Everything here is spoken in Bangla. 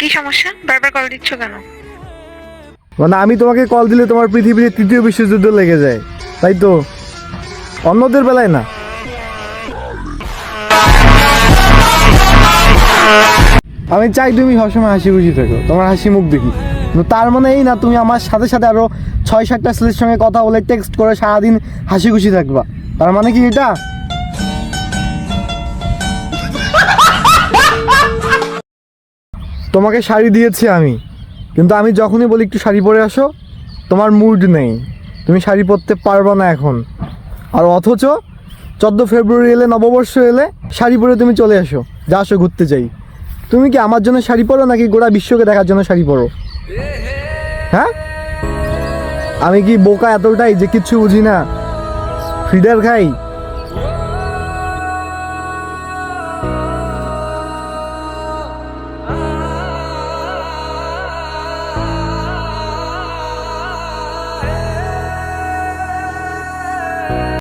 কি সমস্যা? বারবার কল দিচ্ছ কেন? মানে আমি তোমাকে কল দিলে তোমার পৃথিবীতে তৃতীয় বিশ্বযুদ্ধ লেগে যায়, তাই তো? অন্যদের বেলায় না। আমি চাই তুমি সবসময় হাসি খুশি থাকো, তোমার হাসি মুখ দেখি। কিন্তু তার মানে এই না তুমি আমার সাথে সাথে আরো 6-7টা ছেলের সঙ্গে কথা বলে টেক্সট করে সারাদিন হাসি খুশি থাকবা। তার মানে কি এটা? তোমাকে শাড়ি দিয়েছি আমি, কিন্তু আমি যখনই বলি একটু শাড়ি পরে আসো, তোমার মুড নেই, তুমি শাড়ি পরতে পারবে না এখন। আর অথচ 14 ফেব্রুয়ারি এলে, নববর্ষ এলে শাড়ি পরে তুমি চলে আসো, যা আসো ঘুরতে যাই। তুমি কি আমার জন্য শাড়ি পরো নাকি গোটা বিশ্বকে দেখার জন্য শাড়ি পরো? হ্যাঁ, আমি কি বোকা এতটাই যে কিচ্ছু বুঝি না, ফিডার খাই?